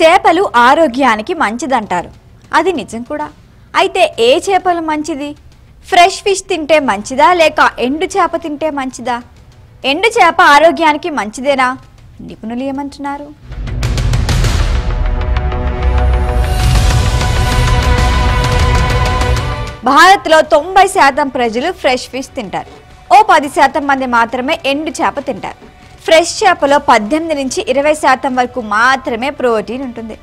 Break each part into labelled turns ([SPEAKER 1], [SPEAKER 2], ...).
[SPEAKER 1] చేపలు ఆరోగ్యానికి మంచిదంటారు. అది నిజం కూడా. అయితే ఏ చేపలు మంచిది? ఫ్రెష్ ఫిష్ తింటే మంచిదా లేక ఎండు చేప తింటే మంచిదా? ఎండు చేప ఆరోగ్యానికి మంచిదేనా? నిపుణులు ఏమంటున్నారు? భారత్లో 90% ప్రజలు ఫ్రెష్ ఫిష్ తింటారు. ఓ 10% మంది మాత్రమే ఎండు చేప తింటారు. ఫ్రెష్ చేపలో 18 నుంచి 20% వరకు మాత్రమే ప్రోటీన్ ఉంటుంది.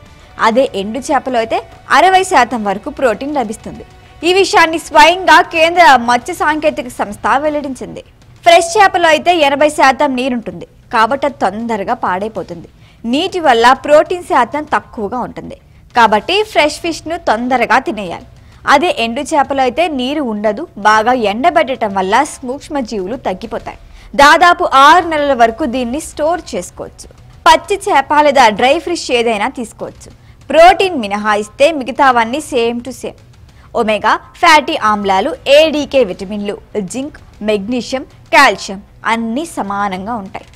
[SPEAKER 1] అదే ఎండు చేపలో అయితే 60% వరకు ప్రోటీన్ లభిస్తుంది. ఈ విషయాన్ని స్వయంగా కేంద్ర మత్స్య సాంకేతిక సంస్థ వెల్లడించింది. ఫ్రెష్ చేపలో అయితే 80% నీరుంటుంది కాబట్టి తొందరగా పాడైపోతుంది. నీటి వల్ల ప్రోటీన్ శాతం తక్కువగా ఉంటుంది కాబట్టి ఫ్రెష్ ఫిష్ను తొందరగా తినేయాలి. అదే ఎండు చేపలో అయితే నీరు ఉండదు, బాగా ఎండబెట్టడం వల్ల సూక్ష్మజీవులు తగ్గిపోతాయి. దాదాపు 6 నెలల వరకు దీన్ని స్టోర్ చేసుకోవచ్చు. పచ్చి చేప లేదా డ్రై ఫిష్ ఏదైనా తీసుకోవచ్చు. ప్రోటీన్ మినహాయిస్తే మిగతావన్నీ same to same. Omega fatty ఆమ్లాలు, ఏడీకే విటమిన్లు, జింక్, మెగ్నీషియం, కాల్షియం అన్నీ సమానంగా ఉంటాయి.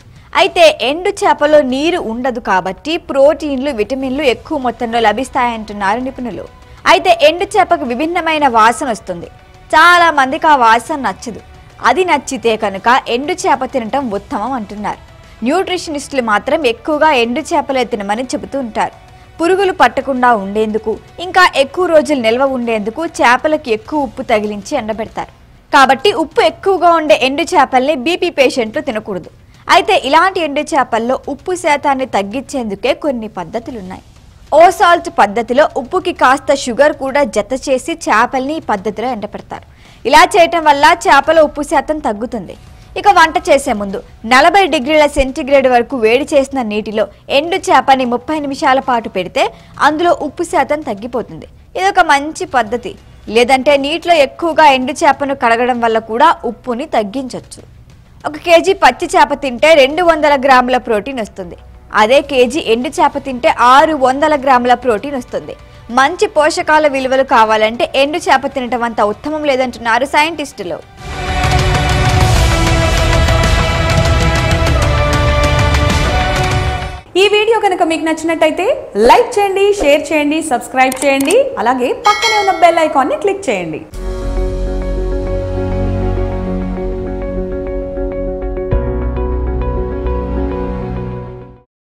[SPEAKER 1] అయితే ఎండు చేపలో నీరు ఉండదు కాబట్టి ప్రోటీన్లు, విటమిన్లు ఎక్కువ మొత్తంలో లభిస్తాయంటున్నారు నిపుణులు. అయితే ఎండు చేపకు విభిన్నమైన వాసన వస్తుంది. చాలా మందికి ఆ వాసన నచ్చదు. అది నచ్చితే కనుక ఎండు చేప తినటం ఉత్తమం అంటున్నారు. న్యూట్రిషనిస్టులు మాత్రం ఎక్కువగా ఎండు చేపలే తినమని చెబుతూ ఉంటారు. పురుగులు పట్టకుండా ఉండేందుకు, ఇంకా ఎక్కువ రోజులు నిల్వ ఉండేందుకు చేపలకు ఎక్కువ ఉప్పు తగిలించి ఎండబెడతారు. కాబట్టి ఉప్పు ఎక్కువగా ఉండే ఎండు చేపల్ని బీపీ పేషెంట్లు తినకూడదు. అయితే ఇలాంటి ఎండు చేపల్లో ఉప్పు శాతాన్ని తగ్గించేందుకే కొన్ని పద్ధతులున్నాయి. ఓసాల్ట్ పద్ధతిలో ఉప్పుకి కాస్త షుగర్ కూడా జత చేసి చేపల్ని ఈ పద్ధతిలో ఎండపెడతారు. ఇలా చేయటం వల్ల చేపల ఉప్పు శాతం తగ్గుతుంది. ఇక వంట చేసే ముందు 40 డిగ్రీల సెంటీగ్రేడ్ వరకు వేడి చేసిన నీటిలో ఎండు చేపని 30 నిమిషాల పాటు పెడితే అందులో ఉప్పు శాతం తగ్గిపోతుంది. ఇదొక మంచి పద్ధతి. లేదంటే నీటిలో ఎక్కువగా ఎండు చేపను కడగడం వల్ల కూడా ఉప్పుని తగ్గించవచ్చు. 1 కేజీ పచ్చి చేప తింటే 200 గ్రాముల ప్రోటీన్ వస్తుంది. అదే కేజీ ఎండు చేప తింటే 600 గ్రాముల ప్రోటీన్ వస్తుంది. మంచి పోషకాల విలువలు కావాలంటే ఎండు చేప తినటం అంత ఉత్తమం లేదంటున్నారు సైంటిస్టులు.
[SPEAKER 2] ఈ వీడియో కనుక మీకు నచ్చినట్టయితే లైక్ చేయండి, షేర్ చేయండి, సబ్స్క్రైబ్ చేయండి. అలాగే పక్కనే ఉన్న బెల్ ఐకాన్ని క్లిక్ చేయండి.